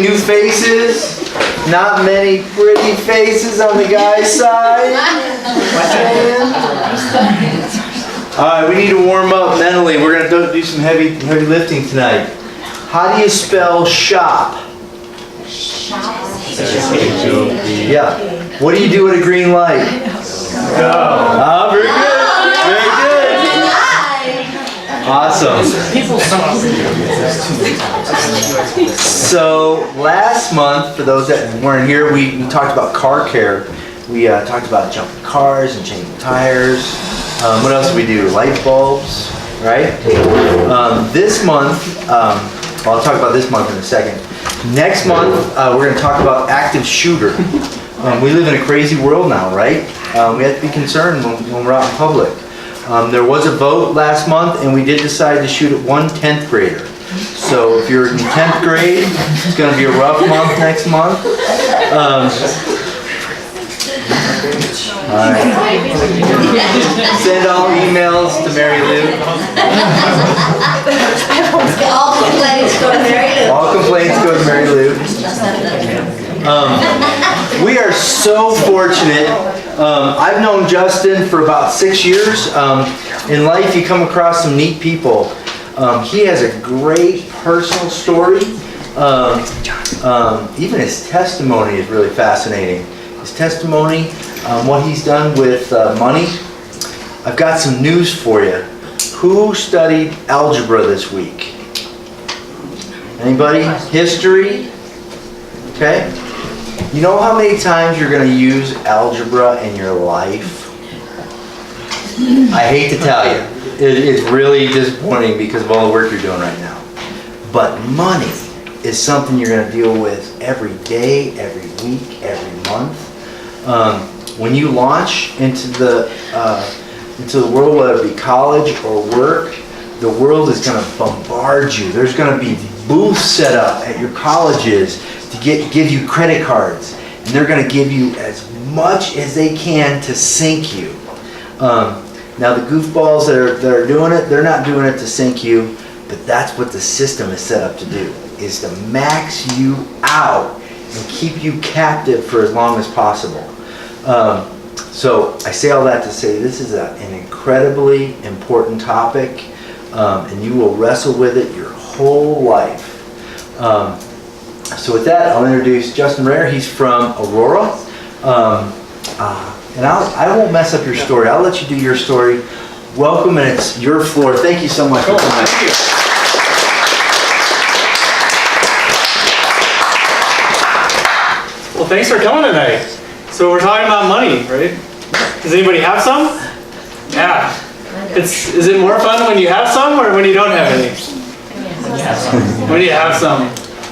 new faces. Not many pretty faces on the guy's side. Alright, we need to warm up mentally. We're going to do some heavy lifting tonight. How do you spell shop? Yeah. What do you do at a green light? Go. Oh, very good. Very good. Awesome. So last month, for those that weren't here, we talked about car care. We talked about jumping cars and changing tires. What else did we do? Light bulbs, right? This month, I'll talk about this month in a second. Next month, we're going to talk about active shooter. We live in a crazy world now, right? We have to be concerned when we're out in public. There was a vote last month, and we did decide to shoot at one 10th grader. So if you're in 10th grade, it's going to be a rough month next month. All right. Send all emails to Mary Lou. All complaints go to Mary Lou. All complaints go to Mary Lou. We are so fortunate. I've known Justin for about 6 years. In life, you come across some neat people. He has a great personal story. Even his testimony is really fascinating. His testimony, what he's done with money. I've got some news for you. Who studied algebra this week? Anybody? History? Okay. You know how many times you're going to use algebra in your life? I hate to tell you. It's really disappointing because of all the work you're doing right now. But money is something you're going to deal with every day, every week, every month. When you launch into the world, whether it be college or work, the world is going to bombard you. There's going to be booths set up at your colleges to give you credit cards, and they're going to give you as much as they can to sink you. Now the goofballs that are doing it, they're not doing it to sink you, but that's what the system is set up to do, is to max you out and keep you captive for as long as possible. So I say all that to say this is an incredibly important topic, and you will wrestle with it your whole life. So with that, I'll introduce Justin Rare. He's from Aurora. And I won't mess up your story. I'll let you do your story. Welcome, and it's your floor. Thank you so much for coming. Thank you. Well, thanks for coming tonight. So we're talking about money, right? Does anybody have some? Yeah. Is it more fun when you have some or when you don't have any? When you have some.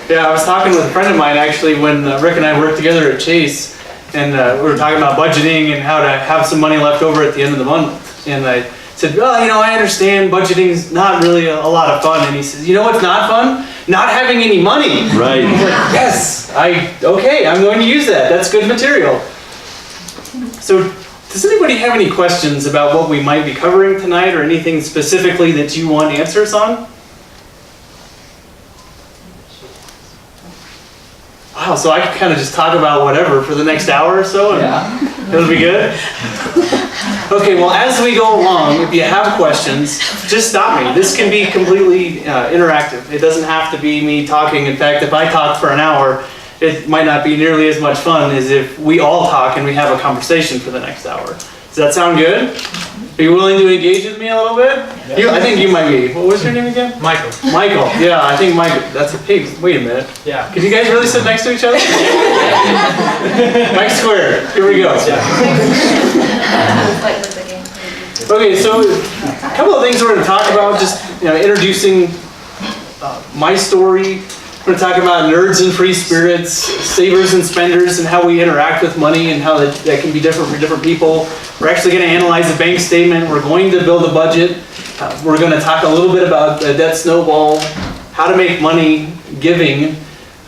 Yeah, I was talking with a friend of mine actually when Rick and I worked together at Chase, and we were talking about budgeting and how to have some money left over at the end of the month. And I said, well, I understand budgeting is not really a lot of fun. And he says, you know what's not fun? Not having any money. Right. I was like, yes, okay, I'm going to use that. That's good material. So does anybody have any questions about what we might be covering tonight or anything specifically that you want answers on? Wow, so I could kind of just talk about whatever for the next hour or so, and it'll be good? Okay, well, as we go along, if you have questions, just stop me. This can be completely interactive. It doesn't have to be me talking. In fact, if I talk for an hour, it might not be nearly as much fun as if we all talk and we have a conversation for the next hour. Does that sound good? Are you willing to engage with me a little bit? Yeah. I think you might be. What was your name again? Michael. Michael. Yeah, I think Michael. That's a pig. Wait a minute. Yeah. Can you guys really sit next to each other? Mike Square. Here we go. Okay, so a couple of things we're going to talk about. Just introducing my story. We're going to talk about nerds and free spirits, savers and spenders, and how we interact with money and how that can be different for different people. We're actually going to analyze a bank statement. We're going to build a budget. We're going to talk a little bit about the debt snowball, how to make money giving.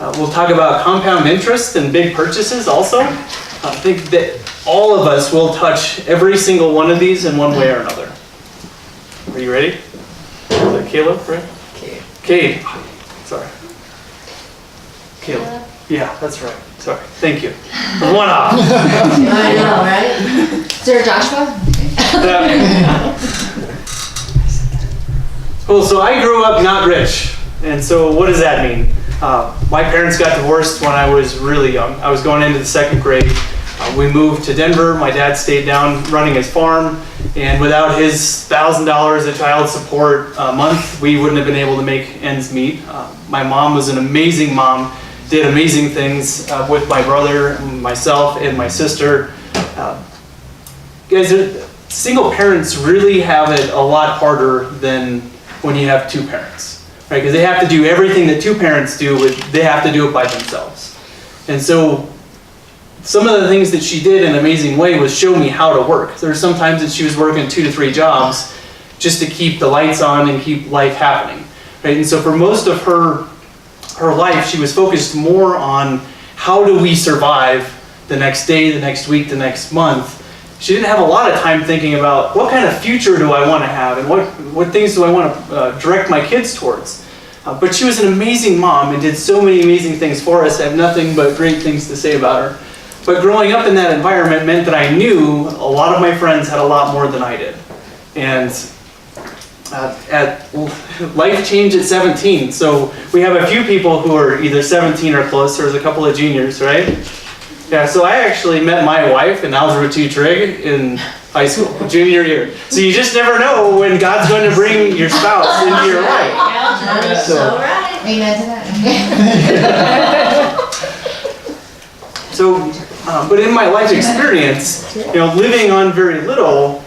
We'll talk about compound interest and big purchases also. I think that all of us will touch every single one of these in one way or another. Are you ready? Is that Caleb, right? Kate. Sorry. Caleb. Yeah, that's right. Sorry. Thank you. One off. I know, right? Is there a Joshua? Well, so I grew up not rich. And so what does that mean? My parents got divorced when I was really young. I was going into the second grade. We moved to Denver. My dad stayed down running his farm. And without his $1,000 of child support a month, we wouldn't have been able to make ends meet. My mom was an amazing mom, did amazing things with my brother, myself, and my sister. Guys, single parents really have it a lot harder than when you have two parents, right? Because they have to do everything that two parents do, they have to do it by themselves. And so some of the things that she did in an amazing way was show me how to work. There were some times that she was working 2 to 3 jobs just to keep the lights on and keep life happening, right? And so for most of her life, she was focused more on how do we survive the next day, the next week, the next month. She didn't have a lot of time thinking about what kind of future do I want to have and what things do I want to direct my kids towards. But she was an amazing mom and did so many amazing things for us. I have nothing but great things to say about her. But growing up in that environment meant that I knew a lot of my friends had a lot more than I did. And life changed at 17. So we have a few people who are either 17 or close. There's a couple of juniors, right? Yeah, so I actually met my wife in Algebra 2 Trig in high school, junior year. So you just never know when God's going to bring your spouse into your life. That's so right. Amen to that. So, but in my life experience, living on very little,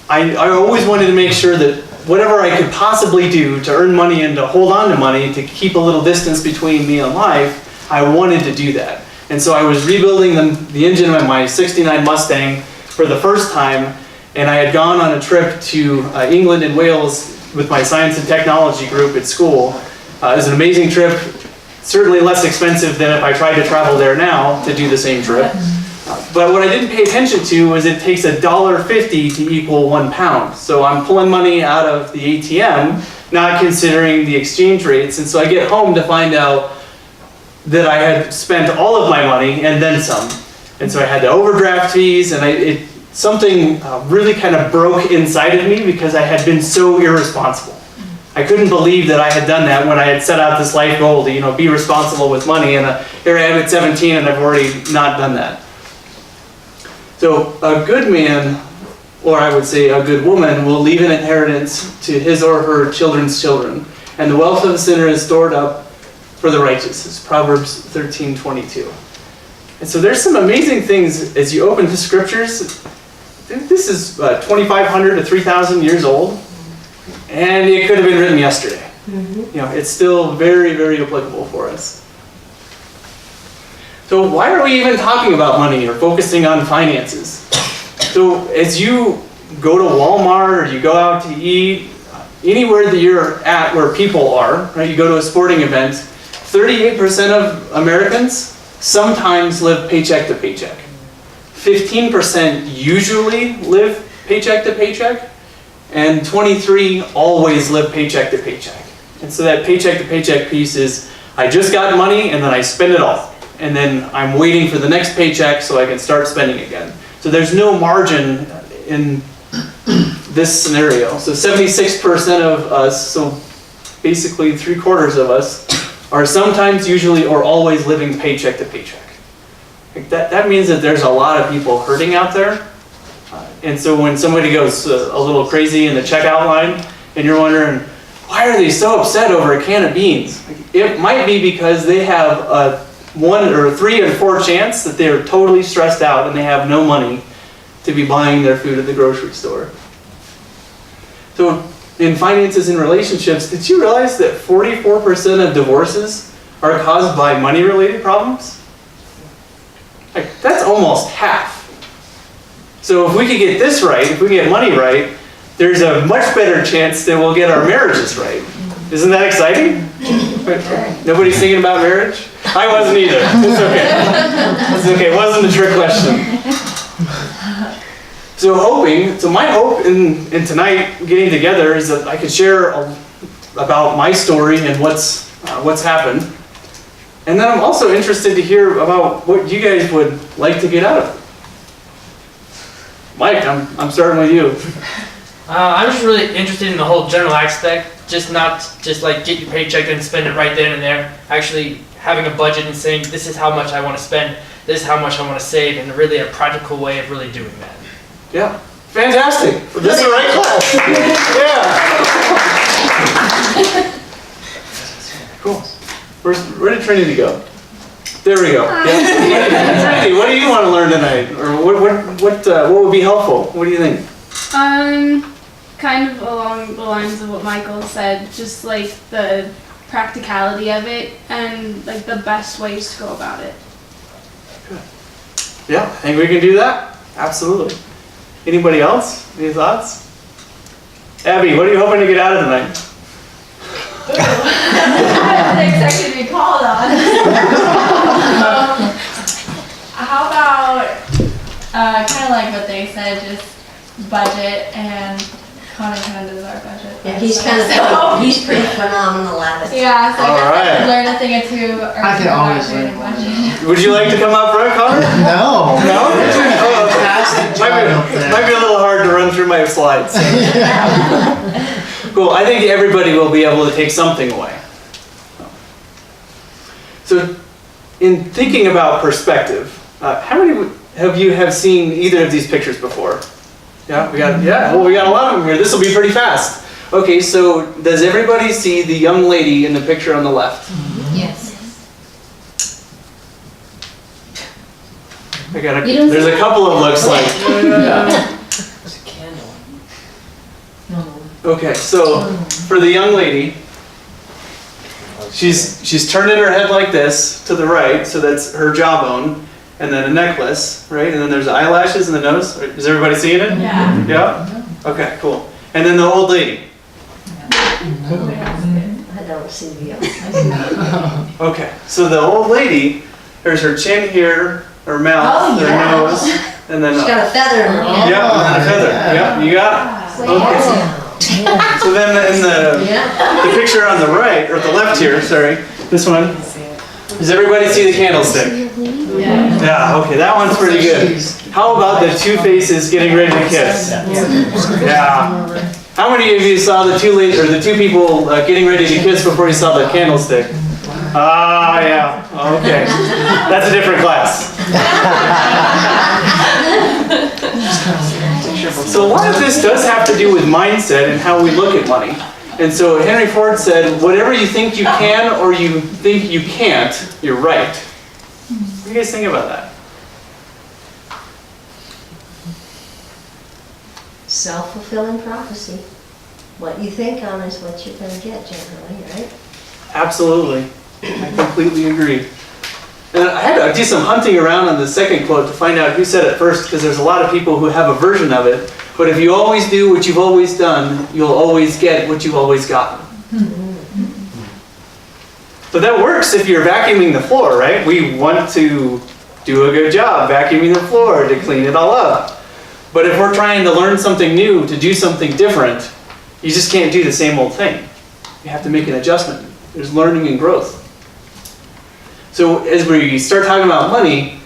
I always wanted to make sure that whatever I could possibly do to earn money and to hold on to money, to keep a little distance between me and life, I wanted to do that. And so I was rebuilding the engine of my 69 Mustang for the first time, and I had gone on a trip to England and Wales with my science and technology group at school. It was an amazing trip, certainly less expensive than if I tried to travel there now to do the same trip. But what I didn't pay attention to was it takes $1.50 to equal £1. So I'm pulling money out of the ATM, not considering the exchange rates. And so I get home to find out that I had spent all of my money and then some. And so I had the overdraft fees, and something really kind of broke inside of me because I had been so irresponsible. I couldn't believe that I had done that when I had set out this life goal to, be responsible with money, and here I am at 17 and I've already not done that. So a good man, or I would say a good woman, will leave an inheritance to his or her children's children, and the wealth of the sinner is stored up for the righteous. It's Proverbs 13:22. And so there's some amazing things as you open the scriptures. This is 2,500 to 3,000 years old, and it could have been written yesterday. It's still very, very applicable for us. So why are we even talking about money or focusing on finances? So as you go to Walmart or you go out to eat, anywhere that you're at where people are, right? You go to a sporting event, 38% of Americans sometimes live paycheck to paycheck. 15% usually live paycheck to paycheck, and 23% always live paycheck to paycheck. And so that paycheck to paycheck piece is, I just got money and then I spend it all. And then I'm waiting for the next paycheck so I can start spending again. So there's no margin in this scenario. So 76% of us, so basically 3/4 of us, are sometimes, usually, or always living paycheck to paycheck. That means that there's a lot of people hurting out there. And so when somebody goes a little crazy in the checkout line, and you're wondering, why are they so upset over a can of beans? It might be because they have a 1 or 3 and 4 chance that they're totally stressed out and they have no money to be buying their food at the grocery store. So in finances and relationships, did you realize that 44% of divorces are caused by money-related problems? That's almost half. So if we could get this right, if we get money right, there's a much better chance that we'll get our marriages right. Isn't that exciting? Nobody's thinking about marriage? I wasn't either. It's okay. It's okay. It wasn't a trick question. So my hope in tonight getting together is that I could share about my story and what's happened. And then I'm also interested to hear about what you guys would like to get out of it. Mike, I'm starting with you. I'm just really interested in the whole general aspect, just not just like get your paycheck and spend it right then and there. Actually having a budget and saying this is how much I want to spend, this is how much I want to save, and really a practical way of really doing that. Yeah, fantastic. This is the right class. Yeah. Cool. Where did Trinity go? There we go. Yeah. Trinity, what do you want to learn tonight, or what would be helpful? What do you think? Kind of along the lines of what Michael said, just like the practicality of it and like the best ways to go about it. Good. Yeah, I think we can do that. Absolutely. Anybody else? Any thoughts? Abby, what are you hoping to get out of tonight? I wasn't expecting to be called on. How about, kind of like what they said, just budget, and Connor kind of does our budget. Yeah, he's pretty phenomenal at it. Yeah, so All I right. could learn a thing or two. Or I can always learn about budget. Would you like to come up front, Connor? No. No? Oh, Fantastic job up there. might be a little hard to run through my slides. Cool. I think everybody will be able to take something away. So, in thinking about perspective, how many of you have seen either of these pictures before? Yeah, we got a lot of them here. This will be pretty fast. Okay, so does everybody see the young lady in the picture on the left? Yes. There's a couple of looks like. There's a candle. Okay, so for the young lady, she's turning her head like this to the right, so that's her jawbone, and then a necklace, right? And then there's eyelashes and the nose. Is everybody seeing it? Yeah. Yeah? Okay, cool. And then the old lady. I don't see the Okay, so the old lady, there's her chin here, her mouth, her nose, and then She's got a feather in her head. yeah, and then a feather. Yeah, you got it. Okay. So then in the picture on the right, or the left here, sorry, this one, does everybody see the candlestick? Yeah. Yeah, okay, that one's pretty good. How about the two faces getting ready to kiss? Yeah. How many of you saw the two people getting ready to kiss before you saw the candlestick? Ah, yeah, okay. That's a different class. So a lot of this does have to do with mindset and how we look at money. And so Henry Ford said, whatever you think you can or you think you can't, you're right. What do you guys think about that? Self-fulfilling prophecy. What you think on is what you're going to get generally, right? Absolutely. I completely agree. And I had to do some hunting around on the second quote to find out who said it first, because there's a lot of people who have a version of it. But if you always do what you've always done, you'll always get what you've always gotten. So that works if you're vacuuming the floor, right? We want to do a good job vacuuming the floor to clean it all up. But if we're trying to learn something new, to do something different, you just can't do the same old thing. You have to make an adjustment. There's learning and growth. So as we start talking about money,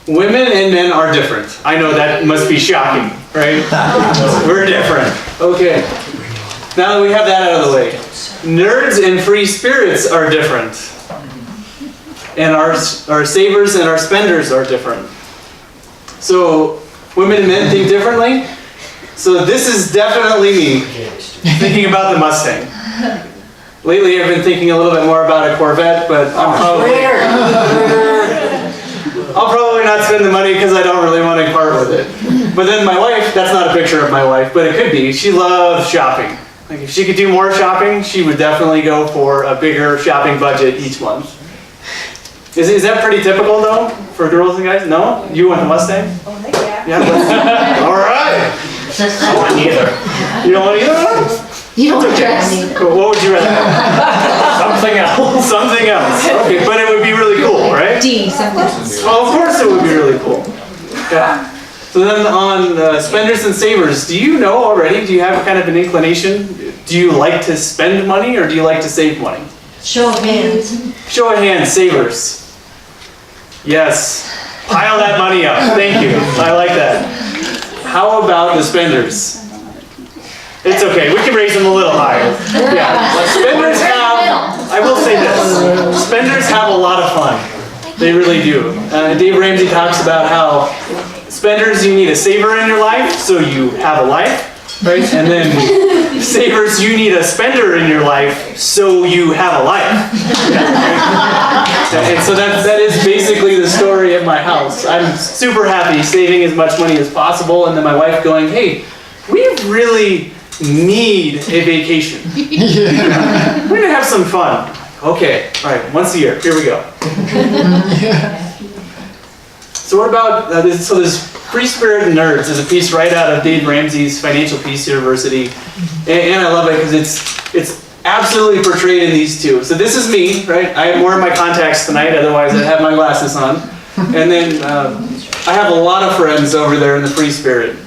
women and men are different. I know that must be shocking, right? We're different. Okay. Now that we have that out of the way, nerds and free spirits are different. And our savers and our spenders are different. So women and men think differently. So this is definitely me thinking about the Mustang. Lately I've been thinking a little bit more about a Corvette, but I'll probably not spend the money because I don't really want to part with it. But then my wife, that's not a picture of my wife, but it could be. She loves shopping. Like if she could do more shopping, she would definitely go for a bigger shopping budget each month. Is that pretty typical though for girls and guys? No? You want the Mustang? Oh, heck yeah. Yeah. All right. I want neither. You don't want either? You don't want dress. Cool. What would you rather have? Something else. Something else. Okay, but it would be really cool, right? D, something. Well, of course it would be really cool. Yeah. So then on spenders and savers, do you know already? Do you have kind of an inclination? Do you like to spend money or do you like to save money? Show of hands. Show of hands, savers. Yes. Pile that money up. Thank you. I like that. How about the spenders? It's okay. We can raise them a little higher. Yeah. Spenders have, I will say this, spenders have a lot of fun. They really do. Dave Ramsey talks about how spenders, you need a saver in your life, so you have a life. Right? And then savers, you need a spender in your life, so you have a life. And so that is basically the story at my house. I'm super happy saving as much money as possible, and then my wife going, hey, we really need a vacation. We're gonna have some fun. Okay, all right, once a year, here we go. So what about this? So this Free Spirit Nerds is a piece right out of Dave Ramsey's Financial Peace University, and I love it because it's absolutely portrayed in these two. So this is me, right? I have more of my contacts tonight, otherwise I'd have my glasses on. And then I have a lot of friends over there in the Free Spirit.